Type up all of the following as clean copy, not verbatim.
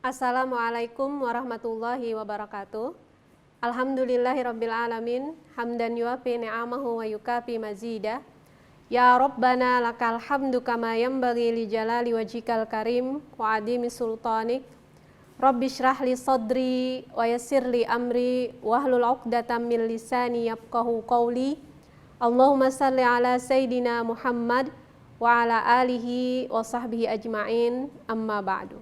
Assalamualaikum warahmatullahi wabarakatuh. Alhamdulillahirabbil alamin, hamdan yuwafi ni'amahu wa yukafi mazidah. Ya Rabbana lakal hamdu kama yanbaghi li jalali wajhikal karim wa adimi sultanik. Rabbi shrah li sadri wa yassir li amri wahlul 'uqdatam min lisani yafqahu qawli. Allahumma salli ala sayyidina Muhammad wa ala alihi wa sahbihi ajma'in, amma ba'du.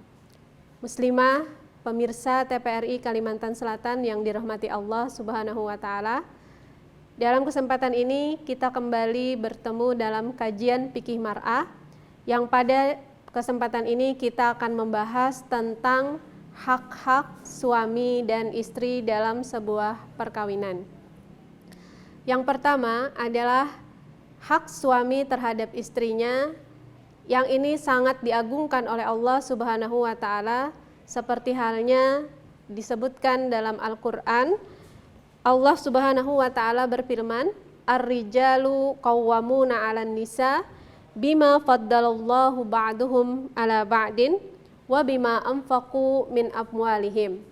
Muslimah, pemirsa TPRI Kalimantan Selatan yang dirahmati Allah Subhanahu wa Ta'ala, dalam kesempatan ini kita kembali bertemu dalam kajian Fikih Mar'ah, yang pada kesempatan ini kita akan membahas tentang hak-hak suami dan istri dalam sebuah perkawinan. Yang pertama adalah hak suami terhadap istrinya, yang ini sangat diagungkan oleh Allah Subhanahu wa Ta'ala, seperti halnya disebutkan dalam Al-Qur'an. Allah Subhanahu wa Ta'ala berfirman, "Ar-rijalu qawwamuna 'alan nisa bima faddalallahu ba'duhum 'ala ba'din wa bima anfaqu min amwalihim."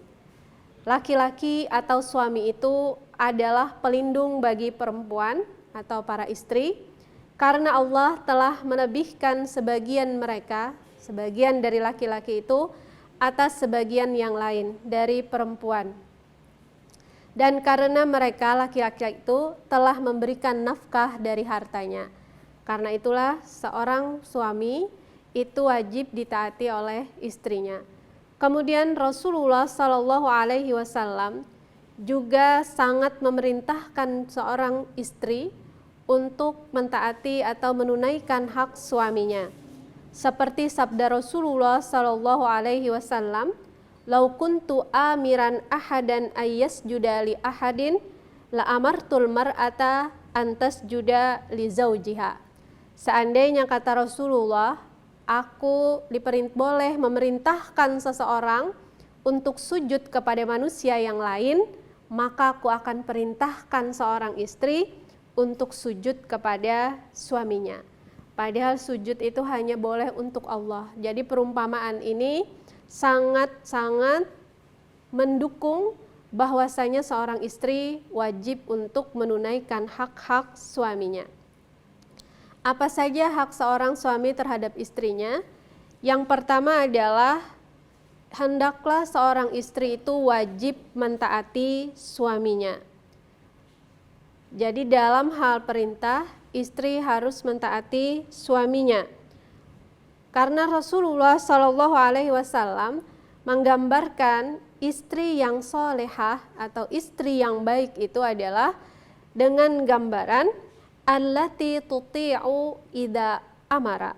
Laki-laki atau suami itu adalah pelindung bagi perempuan atau para istri, karena Allah telah menebihkan sebagian mereka, sebagian dari laki-laki itu atas sebagian yang lain dari perempuan. Dan karena mereka laki-laki itu telah memberikan nafkah dari hartanya. Karena itulah seorang suami itu wajib ditaati oleh istrinya. Kemudian Rasulullah Shallallahu Alaihi Wasallam juga sangat memerintahkan seorang istri untuk mentaati atau menunaikan hak suaminya. Seperti sabda Rasulullah Shallallahu Alaihi Wasallam, "Lau kuntu amiran ahadan ayyasjuda li ahadin, la amartul mar'ata antas juda li zaujiha." Seandainya, kata Rasulullah, aku boleh memerintahkan seseorang untuk sujud kepada manusia yang lain, maka aku akan perintahkan seorang istri untuk sujud kepada suaminya. Padahal sujud itu hanya boleh untuk Allah. Jadi perumpamaan ini sangat-sangat mendukung bahwasanya seorang istri wajib untuk menunaikan hak-hak suaminya. Apa saja hak seorang suami terhadap istrinya? Yang pertama adalah hendaklah seorang istri itu wajib mentaati suaminya. Jadi dalam hal perintah, istri harus mentaati suaminya. Karena Rasulullah Shallallahu Alaihi Wasallam menggambarkan istri yang solehah atau istri yang baik itu adalah dengan gambaran allati tuti'u idza amara,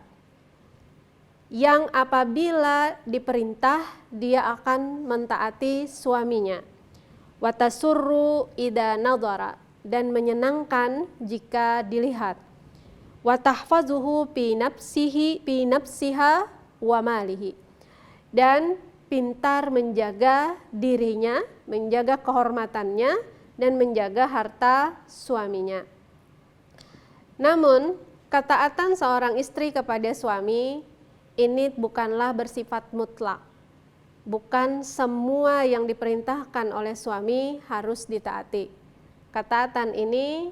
yang apabila diperintah dia akan mentaati suaminya. Wa tasurru idza nadhara, dan menyenangkan jika dilihat. Wa tahfazuhu fi nafsiha wa malihi, dan pintar menjaga dirinya, menjaga kehormatannya, dan menjaga harta suaminya. Namun, ketaatan seorang istri kepada suami ini bukanlah bersifat mutlak. Bukan semua yang diperintahkan oleh suami harus ditaati. Ketaatan ini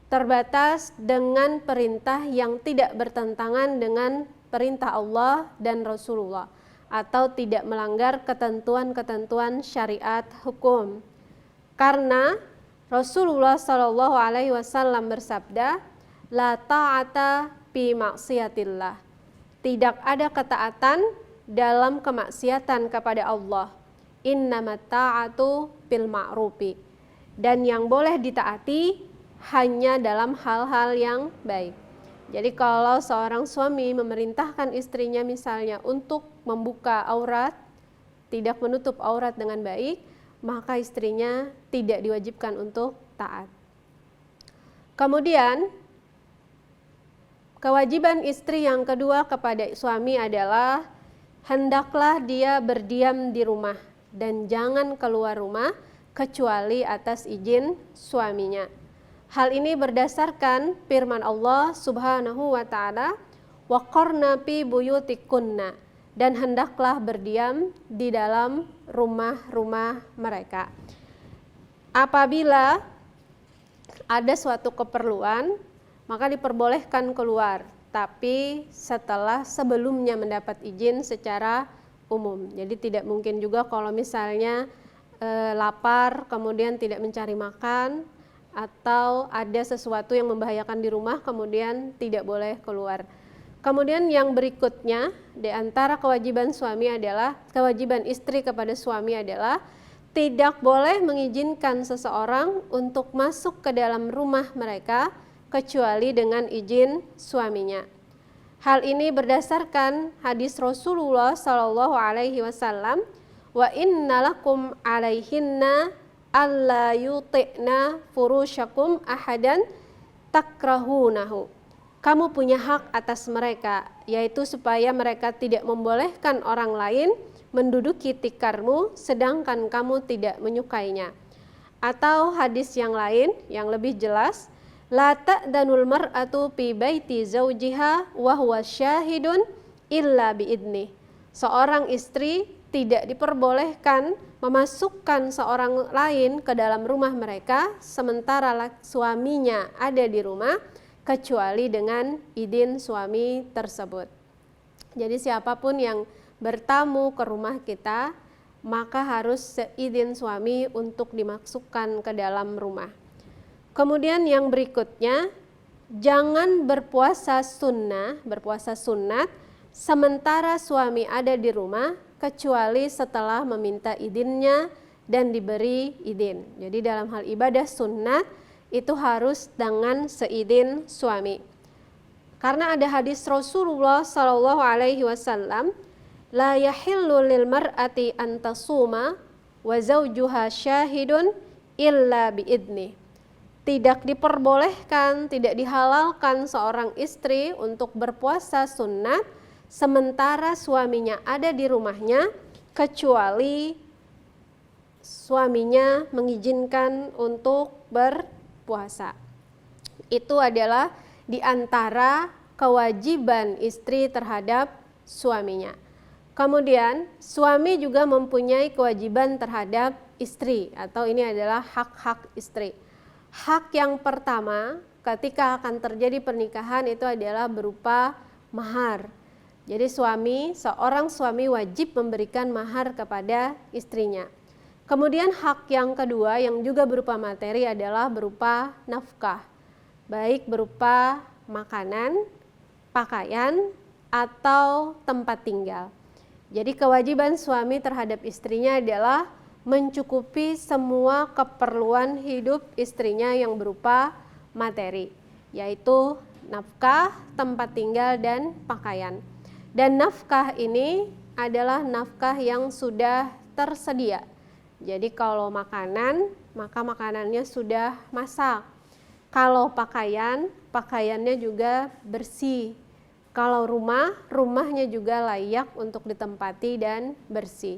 terbatas dengan perintah yang tidak bertentangan dengan perintah Allah dan Rasulullah, atau tidak melanggar ketentuan-ketentuan syariat hukum. Karena Rasulullah Shallallahu Alaihi Wasallam bersabda, "La ta'ata fi maksiatillah." Tidak ada ketaatan dalam kemaksiatan kepada Allah. Innamat ta'atu fil ma'rufi. Dan yang boleh ditaati hanya dalam hal-hal yang baik. Jadi kalau seorang suami memerintahkan istrinya misalnya untuk membuka aurat, tidak menutup aurat dengan baik, maka istrinya tidak diwajibkan untuk taat. Kemudian kewajiban istri yang kedua kepada suami adalah hendaklah dia berdiam di rumah dan jangan keluar rumah kecuali atas izin suaminya. Hal ini berdasarkan firman Allah Subhanahu wa Ta'ala, "Wa qarna fi buyutikunna", dan hendaklah berdiam di dalam rumah-rumah mereka. Apabila ada suatu keperluan, maka diperbolehkan keluar, tapi setelah sebelumnya mendapat izin secara umum. Jadi tidak mungkin juga kalau misalnya lapar kemudian tidak mencari makan, atau ada sesuatu yang membahayakan di rumah kemudian tidak boleh keluar. Kemudian yang berikutnya, di antara kewajiban istri kepada suami adalah tidak boleh mengizinkan seseorang untuk masuk ke dalam rumah mereka kecuali dengan izin suaminya. Hal ini berdasarkan hadis Rasulullah Shallallahu Alaihi Wasallam, wa innalakum alaihinna alla yuti'na furushakum ahadan takrahunahu. Kamu punya hak atas mereka, yaitu supaya mereka tidak membolehkan orang lain menduduki tikarmu sedangkan kamu tidak menyukainya. Atau hadis yang lain yang lebih jelas, la ta'danul mar'atu fi baiti zawjiha wa huwa syahidun illa biidnih. Seorang istri tidak diperbolehkan memasukkan seorang lain ke dalam rumah mereka sementara suaminya ada di rumah kecuali dengan izin suami tersebut. Jadi siapapun yang bertamu ke rumah kita maka harus seizin suami untuk dimasukkan ke dalam rumah. Kemudian yang berikutnya, jangan berpuasa sunat sementara suami ada di rumah kecuali setelah meminta izinnya dan diberi izin. Jadi dalam hal ibadah sunnat itu harus dengan seizin suami. Karena ada hadis Rasulullah Shallallahu Alaihi Wasallam, la yahillu lil mar'ati an tasuma wa zawjuha syahidun illa biidnih. Tidak diperbolehkan, tidak dihalalkan seorang istri untuk berpuasa sunnat sementara suaminya ada di rumahnya kecuali suaminya mengizinkan untuk berpuasa. Itu adalah di antara kewajiban istri terhadap suaminya. Kemudian suami juga mempunyai kewajiban terhadap istri, atau ini adalah hak-hak istri. Hak yang pertama ketika akan terjadi pernikahan itu adalah berupa mahar. Jadi seorang suami wajib memberikan mahar kepada istrinya. Kemudian hak yang kedua yang juga berupa materi adalah berupa nafkah, baik berupa makanan, pakaian, atau tempat tinggal. Jadi kewajiban suami terhadap istrinya adalah mencukupi semua keperluan hidup istrinya yang berupa materi, yaitu nafkah, tempat tinggal, dan pakaian. Dan nafkah ini adalah nafkah yang sudah tersedia. Jadi kalau makanan, maka makanannya sudah masak. Kalau pakaian, pakaiannya juga bersih. Kalau rumahnya juga layak untuk ditempati dan bersih.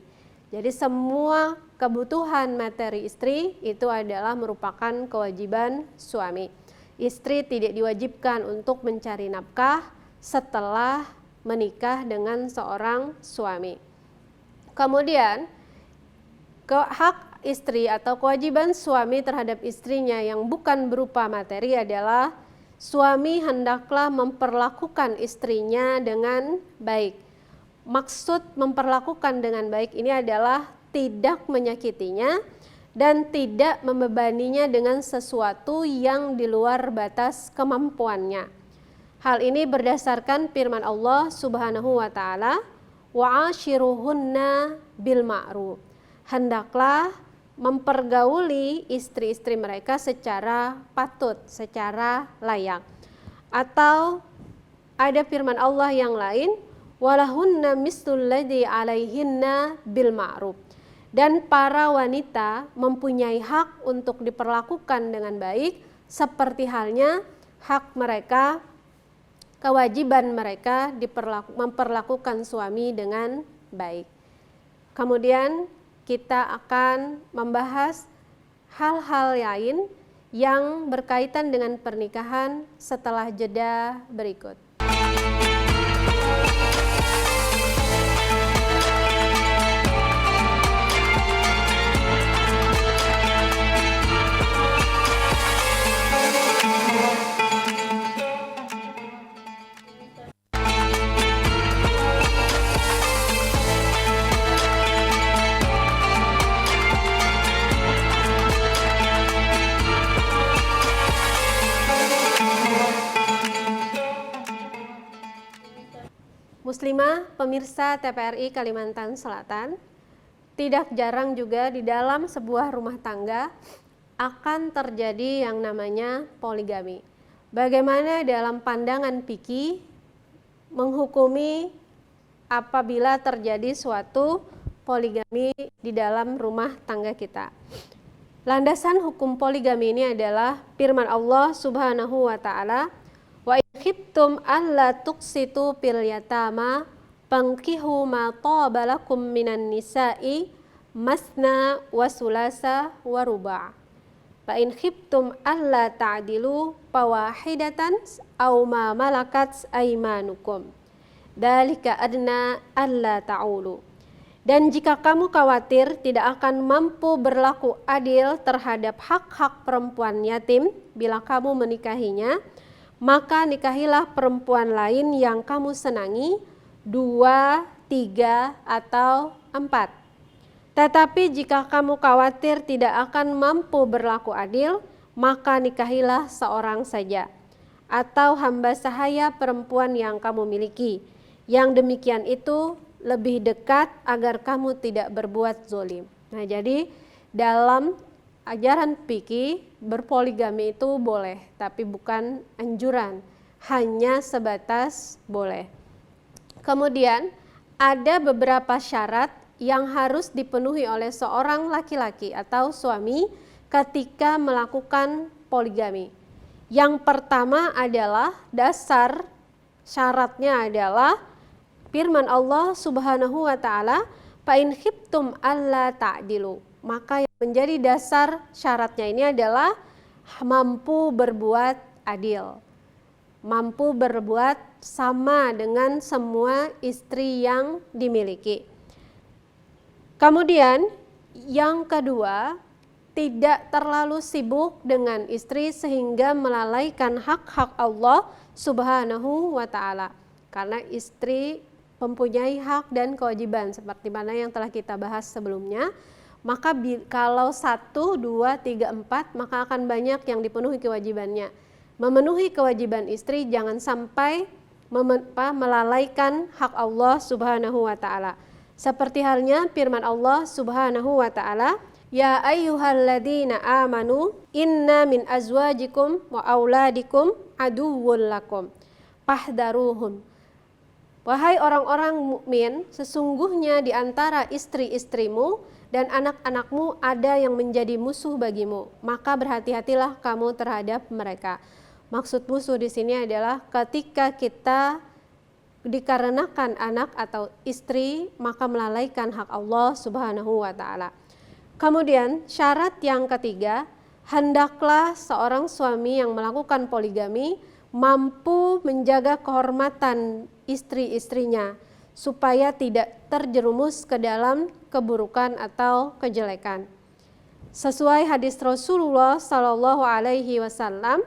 Jadi semua kebutuhan materi istri itu adalah merupakan kewajiban suami. Istri tidak diwajibkan untuk mencari nafkah setelah menikah dengan seorang suami. Kemudian hak istri atau kewajiban suami terhadap istrinya yang bukan berupa materi adalah suami hendaklah memperlakukan istrinya dengan baik. Maksud memperlakukan dengan baik ini adalah tidak menyakitinya dan tidak membebaninya dengan sesuatu yang di luar batas kemampuannya. Hal ini berdasarkan firman Allah Subhanahu wa taala, wa'ashiruhunna bil ma'ruf. Hendaklah mempergauli istri-istri mereka secara patut, secara layak. Atau ada firman Allah yang lain, walahunna mislul ladzi alaihinna bil ma'ruf. Dan para wanita mempunyai hak untuk diperlakukan dengan baik seperti halnya hak mereka, kewajiban mereka memperlakukan suami dengan baik. Kemudian kita akan membahas hal-hal lain yang berkaitan dengan pernikahan setelah jeda berikut. muslimah, pemirsa TPRI Kalimantan Selatan, tidak jarang juga di dalam sebuah rumah tangga akan terjadi yang namanya poligami. Bagaimana dalam pandangan fikih menghukumi apabila terjadi suatu poligami di dalam rumah tangga kita? Landasan hukum poligami ini adalah firman Allah Subhanahu wa taala, "Wa in khiftum alla tuqsitu fil yatama fankihu ma taba lakum minan nisa'i masna wa sulasa wa ruba'. Fa in khiftum alla ta'dilu fawahidatan aw ma malakat aymanukum. Dzalika adna alla ta'ulu." Dan jika kamu khawatir tidak akan mampu berlaku adil terhadap hak-hak perempuan yatim bila kamu menikahinya, maka nikahilah perempuan lain yang kamu senangi, 2, 3, atau 4. Tetapi jika kamu khawatir tidak akan mampu berlaku adil, maka nikahilah seorang saja, atau hamba sahaya perempuan yang kamu miliki. Yang demikian itu lebih dekat agar kamu tidak berbuat zolim. Nah, jadi dalam ajaran fikih berpoligami itu boleh, tapi bukan anjuran, hanya sebatas boleh. Kemudian ada beberapa syarat yang harus dipenuhi oleh seorang laki-laki atau suami ketika melakukan poligami. Yang pertama adalah dasar syaratnya adalah firman Allah Subhanahu wa taala, "Fa in khiftum alla ta'dilu." Maka yang menjadi dasar syaratnya ini adalah mampu berbuat adil. Mampu berbuat sama dengan semua istri yang dimiliki. Kemudian yang kedua, tidak terlalu sibuk dengan istri sehingga melalaikan hak-hak Allah Subhanahu wa taala. Karena istri mempunyai hak dan kewajiban seperti mana yang telah kita bahas sebelumnya. Maka kalau 1, 2, 3, 4 maka akan banyak yang dipenuhi kewajibannya. Memenuhi kewajiban istri jangan sampai melalaikan hak Allah Subhanahu wa taala. Seperti halnya firman Allah Subhanahu wa taala, "Ya ayyuhalladzina amanu inna min azwajikum wa auladikum aduwwul lakum fahdharuhum." Wahai orang-orang mukmin, sesungguhnya di antara istri-istrimu dan anak-anakmu ada yang menjadi musuh bagimu, maka berhati-hatilah kamu terhadap mereka. Maksud musuh di sini adalah ketika kita dikarenakan anak atau istri, maka melalaikan hak Allah Subhanahu wa taala. Kemudian syarat yang ketiga, hendaklah seorang suami yang melakukan poligami mampu menjaga kehormatan istri-istrinya supaya tidak terjerumus ke dalam keburukan atau kejelekan. Sesuai hadis Rasulullah sallallahu alaihi wasallam,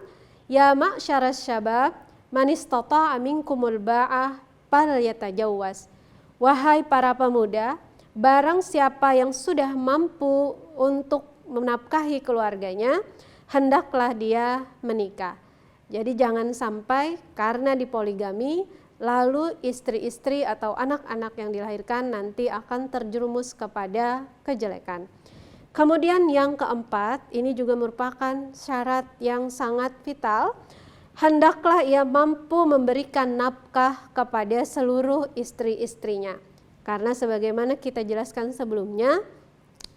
"Ya ma'syaras syabab, man istata'a minkumul ba'ah falyatajawwaz." Wahai para pemuda, barang siapa yang sudah mampu untuk menafkahi keluarganya, hendaklah dia menikah. Jadi jangan sampai karena dipoligami lalu istri-istri atau anak-anak yang dilahirkan nanti akan terjerumus kepada kejelekan. Kemudian yang keempat, ini juga merupakan syarat yang sangat vital, hendaklah ia mampu memberikan nafkah kepada seluruh istri-istrinya. Karena sebagaimana kita jelaskan sebelumnya,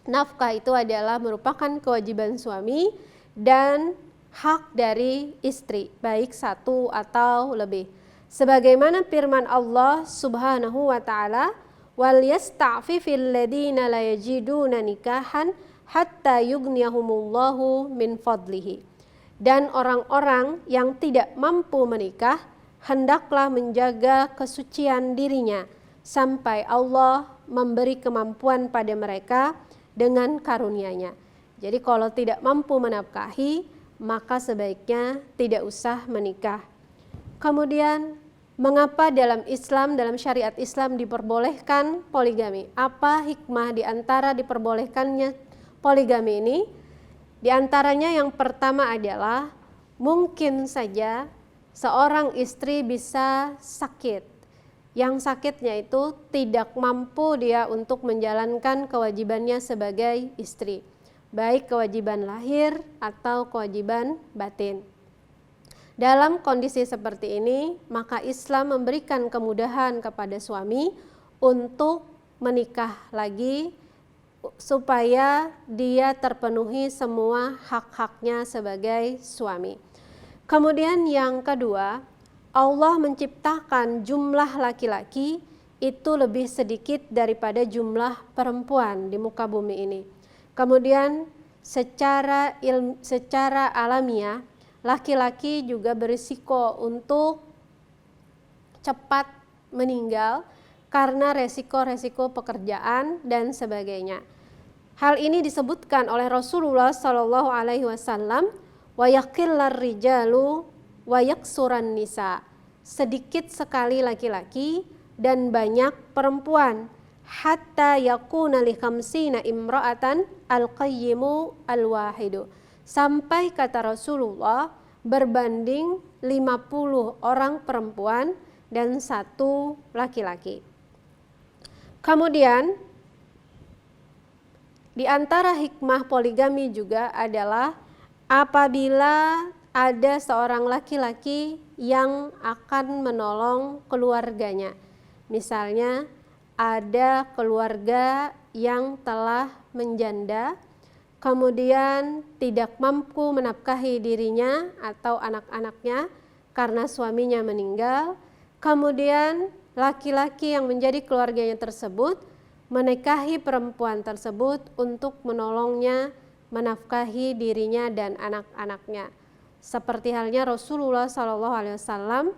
nafkah itu adalah merupakan kewajiban suami dan hak dari istri, baik satu atau lebih. Sebagaimana firman Allah Subhanahu wa taala, "Wal yasta'fifil ladzina la yajiduna nikahan hatta yughniyahumullahu min fadlihi." Dan orang-orang yang tidak mampu menikah hendaklah menjaga kesucian dirinya sampai Allah memberi kemampuan pada mereka dengan karunia-Nya. Jadi kalau tidak mampu menafkahi, maka sebaiknya tidak usah menikah. Kemudian, mengapa dalam Islam, dalam syariat Islam diperbolehkan poligami? Apa hikmah di antara diperbolehkannya poligami ini? Di antaranya yang pertama adalah mungkin saja seorang istri bisa sakit yang sakitnya itu tidak mampu dia untuk menjalankan kewajibannya sebagai istri, baik kewajiban lahir atau kewajiban batin. Dalam kondisi seperti ini, maka Islam memberikan kemudahan kepada suami untuk menikah lagi supaya dia terpenuhi semua hak-haknya sebagai suami. Kemudian yang kedua, Allah menciptakan jumlah laki-laki itu lebih sedikit daripada jumlah perempuan di muka bumi ini. Kemudian secara alamiah, laki-laki juga berisiko untuk cepat meninggal karena resiko-resiko pekerjaan dan sebagainya. Hal ini disebutkan oleh Rasulullah Shallallahu Alaihi Wasallam, wa yaqillar rijalu wa yaksuran nisa, sedikit sekali laki-laki dan banyak perempuan, hatta yakuna li khamsina imra'atan al-qayyimu al-wahidu, sampai kata Rasulullah berbanding 50 orang perempuan dan 1 laki-laki. Kemudian di antara hikmah poligami juga adalah apabila ada seorang laki-laki yang akan menolong keluarganya. Misalnya ada keluarga yang telah menjanda, kemudian tidak mampu menafkahi dirinya atau anak-anaknya karena suaminya meninggal, kemudian laki-laki yang menjadi keluarganya tersebut menikahi perempuan tersebut untuk menolongnya menafkahi dirinya dan anak-anaknya. Seperti halnya Rasulullah SAW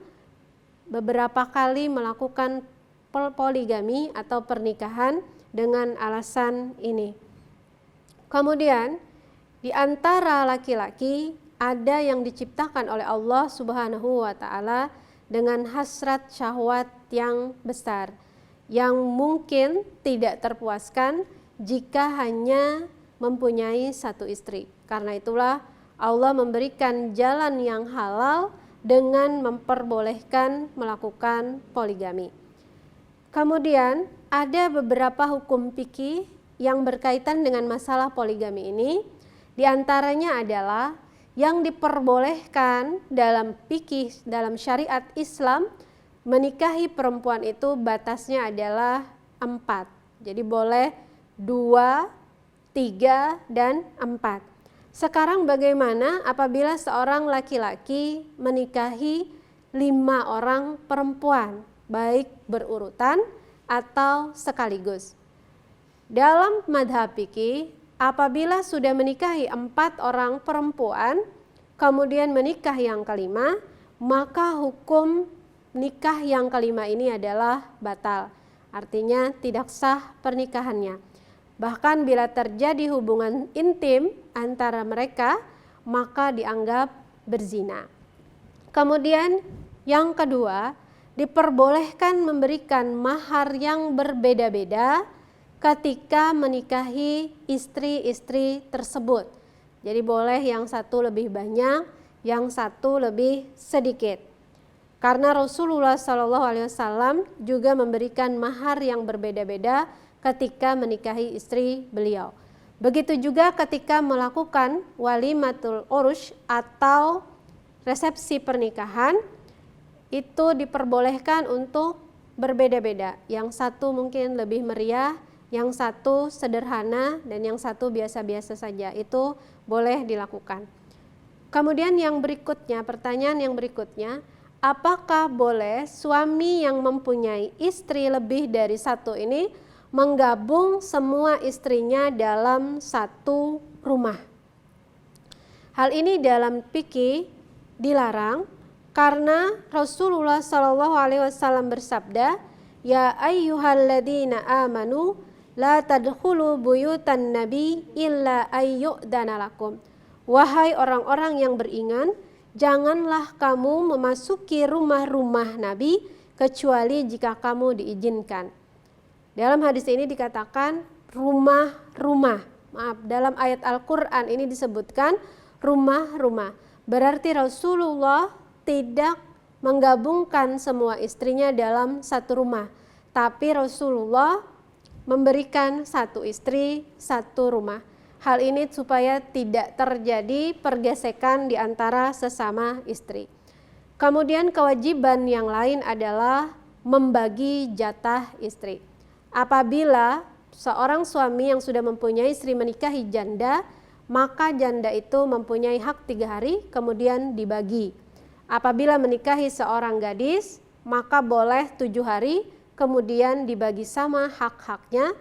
beberapa kali melakukan poligami atau pernikahan dengan alasan ini. Kemudian di antara laki-laki ada yang diciptakan oleh Allah Subhanahu wa taala dengan hasrat syahwat yang besar yang mungkin tidak terpuaskan jika hanya mempunyai 1 istri. Karena itulah Allah memberikan jalan yang halal dengan memperbolehkan melakukan poligami. Kemudian ada beberapa hukum fikih yang berkaitan dengan masalah poligami ini. Di antaranya adalah yang diperbolehkan dalam fikih, dalam syariat Islam, menikahi perempuan itu batasnya adalah 4. Jadi boleh 2, 3, dan 4. Sekarang bagaimana apabila seorang laki-laki menikahi 5 orang perempuan, baik berurutan atau sekaligus? Dalam madhab fikih, apabila sudah menikahi 4 orang perempuan, kemudian menikah yang kelima, maka hukum nikah yang kelima ini adalah batal. Artinya tidak sah pernikahannya. Bahkan bila terjadi hubungan intim antara mereka, maka dianggap berzina. Kemudian yang kedua, diperbolehkan memberikan mahar yang berbeda-beda ketika menikahi istri-istri tersebut. Jadi boleh yang satu lebih banyak, yang satu lebih sedikit. Karena Rasulullah SAW juga memberikan mahar yang berbeda-beda ketika menikahi istri beliau. Begitu juga ketika melakukan walimatul urush atau resepsi pernikahan, itu diperbolehkan untuk berbeda-beda. Yang satu mungkin lebih meriah, yang satu sederhana, dan yang satu biasa-biasa saja. Itu boleh dilakukan. Kemudian yang berikutnya, pertanyaan yang berikutnya, apakah boleh suami yang mempunyai istri lebih dari 1 ini menggabung semua istrinya dalam 1 rumah? Hal ini dalam fikih dilarang karena Rasulullah SAW bersabda, ya ayyuhalladzina amanu la tadkhulu buyutan nabi illa ayyu'dana lakum. Wahai orang-orang yang beriman, janganlah kamu memasuki rumah-rumah Nabi kecuali jika kamu diizinkan. Dalam hadis ini dikatakan rumah-rumah. Dalam ayat Al-Quran ini disebutkan rumah-rumah. Berarti Rasulullah tidak menggabungkan semua istrinya dalam satu rumah. Tapi Rasulullah memberikan satu istri, satu rumah. Hal ini supaya tidak terjadi pergesekan di antara sesama istri. Kemudian kewajiban yang lain adalah membagi jatah istri. Apabila seorang suami yang sudah mempunyai istri menikahi janda, maka janda itu mempunyai hak 3 hari kemudian dibagi. Apabila menikahi seorang gadis, maka boleh 7 hari kemudian dibagi sama hak-haknya,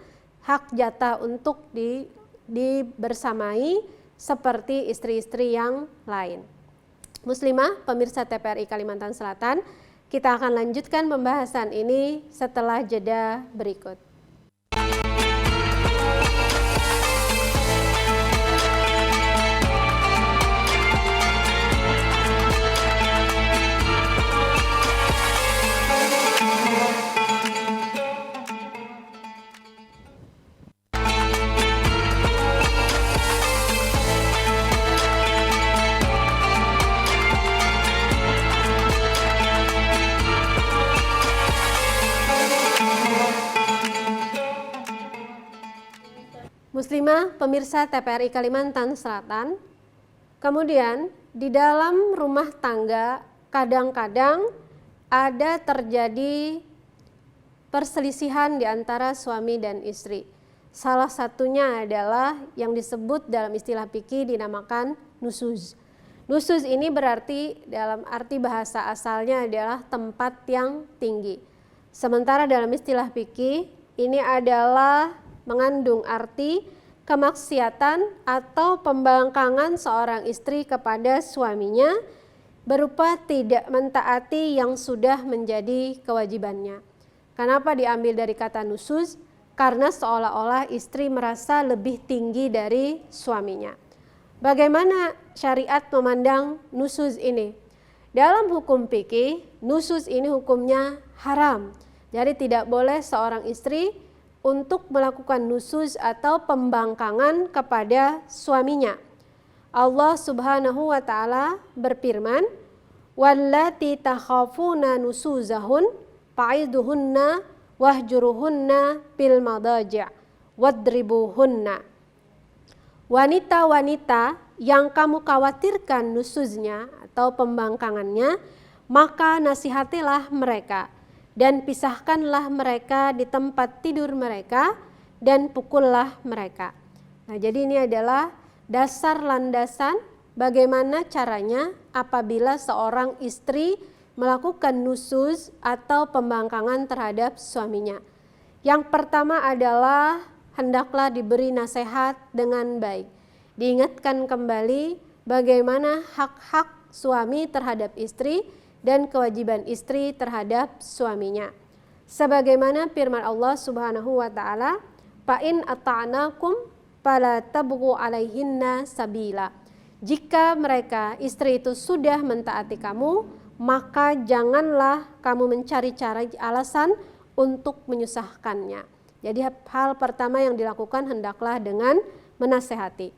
hak jatah untuk dibersamai seperti istri-istri yang lain. Muslimah, pemirsa TPRI Kalimantan Selatan, kita akan lanjutkan pembahasan ini setelah jeda berikut. Muslimah, pemirsa TPRI Kalimantan Selatan, kemudian di dalam rumah tangga kadang-kadang ada terjadi perselisihan di antara suami dan istri. Salah satunya adalah yang disebut dalam istilah fikih dinamakan nusuz. Nusuz ini berarti dalam arti bahasa asalnya adalah tempat yang tinggi. Sementara dalam istilah fikih ini adalah mengandung arti kemaksiatan atau pembangkangan seorang istri kepada suaminya berupa tidak mentaati yang sudah menjadi kewajibannya. Kenapa diambil dari kata nusuz? Karena seolah-olah istri merasa lebih tinggi dari suaminya. Bagaimana syariat memandang nusuz ini? Dalam hukum fikih, nusuz ini hukumnya haram. Jadi tidak boleh seorang istri untuk melakukan nusuz atau pembangkangan kepada suaminya. Allah Subhanahu wa taala berfirman, "Wallati takhafuna nusuzahun fa'iduhunna wahjuruhunna fil madaji' wadribuhunna." Wanita-wanita yang kamu khawatirkan nusuznya atau pembangkangannya, maka nasihatilah mereka dan pisahkanlah mereka di tempat tidur mereka dan pukullah mereka. Nah, jadi ini adalah dasar landasan bagaimana caranya apabila seorang istri melakukan nusuz atau pembangkangan terhadap suaminya. Yang pertama adalah hendaklah diberi nasihat dengan baik. Diingatkan kembali bagaimana hak-hak suami terhadap istri dan kewajiban istri terhadap suaminya. Sebagaimana firman Allah Subhanahu wa taala, "Fa in ata'nakum fala tabghu 'alaihinna sabila." Jika mereka istri itu sudah mentaati kamu, maka janganlah kamu mencari-cari alasan untuk menyusahkannya. Jadi hal pertama yang dilakukan hendaklah dengan menasehati.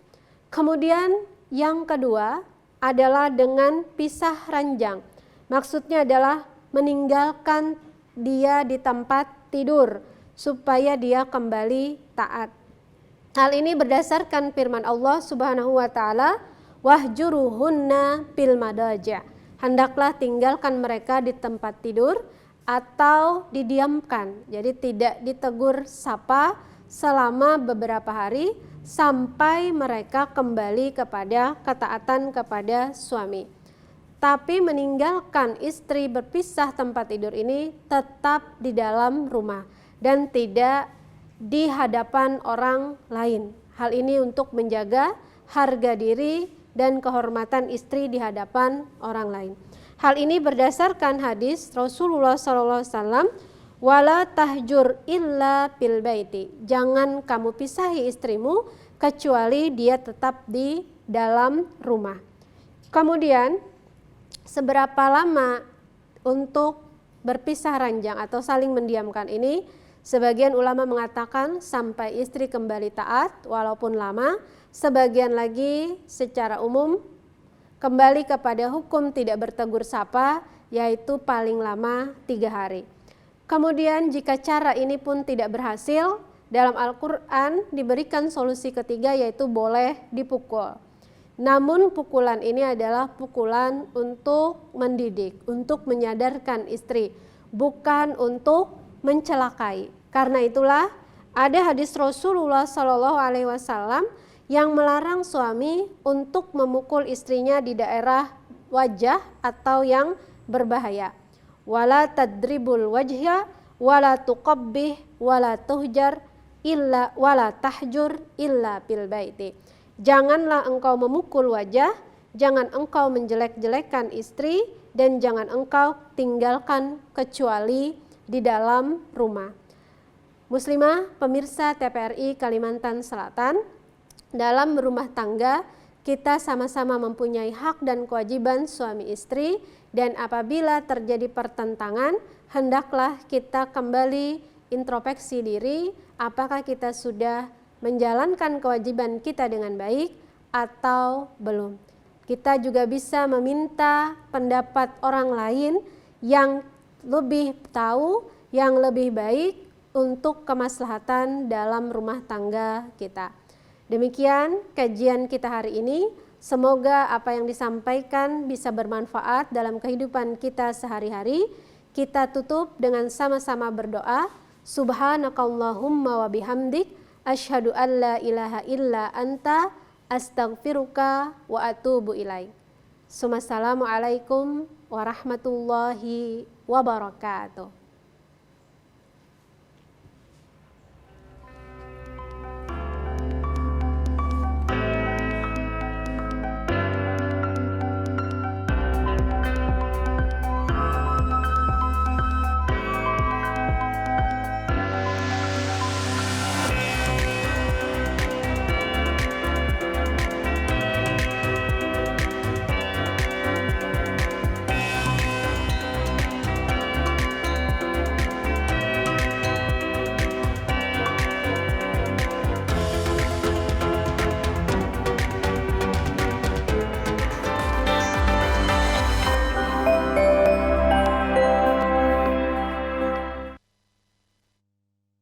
Kemudian yang kedua adalah dengan pisah ranjang. Maksudnya adalah meninggalkan dia di tempat tidur supaya dia kembali taat. Hal ini berdasarkan firman Allah Subhanahu wa taala, "Wahjuruhunna fil madaji'." Hendaklah tinggalkan mereka di tempat tidur atau didiamkan. Jadi tidak ditegur sapa selama beberapa hari sampai mereka kembali kepada ketaatan kepada suami. Tapi meninggalkan istri berpisah tempat tidur ini tetap di dalam rumah dan tidak di hadapan orang lain. Hal ini untuk menjaga harga diri dan kehormatan istri di hadapan orang lain. Hal ini berdasarkan hadis Rasulullah SAW, "Wala tahjur illa bil baiti." Jangan kamu pisahi istrimu kecuali dia tetap di dalam rumah. Kemudian seberapa lama untuk berpisah ranjang atau saling mendiamkan ini? Sebagian ulama mengatakan sampai istri kembali taat walaupun lama. Sebagian lagi secara umum kembali kepada hukum tidak bertegur sapa yaitu paling lama 3 hari. Kemudian jika cara ini pun tidak berhasil, dalam Al-Quran diberikan solusi ketiga, yaitu boleh dipukul. Namun pukulan ini adalah pukulan untuk mendidik, untuk menyadarkan istri, bukan untuk mencelakai. Karena itulah ada hadis Rasulullah SAW yang melarang suami untuk memukul istrinya di daerah wajah atau yang berbahaya. Wala tadribul wajha wala tuqabbih wala tuhjar illa wala tahjur illa bil baiti. Janganlah engkau memukul wajah, jangan engkau menjelek-jelekan istri, dan jangan engkau tinggalkan kecuali di dalam rumah. Muslimah, pemirsa TPRI Kalimantan Selatan, dalam berumah tangga kita sama-sama mempunyai hak dan kewajiban suami istri, dan apabila terjadi pertentangan, hendaklah kita kembali introspeksi diri, apakah kita sudah menjalankan kewajiban kita dengan baik atau belum. Kita juga bisa meminta pendapat orang lain yang lebih tahu, yang lebih baik untuk kemaslahatan dalam rumah tangga kita. Demikian kajian kita hari ini. Semoga apa yang disampaikan bisa bermanfaat dalam kehidupan kita sehari-hari. Kita tutup dengan sama-sama berdoa. Subhanakallahumma wa bihamdik, asyhadu an la ilaha illa anta, astaghfiruka wa atubu ilaik. Assalamualaikum warahmatullahi wabarakatuh.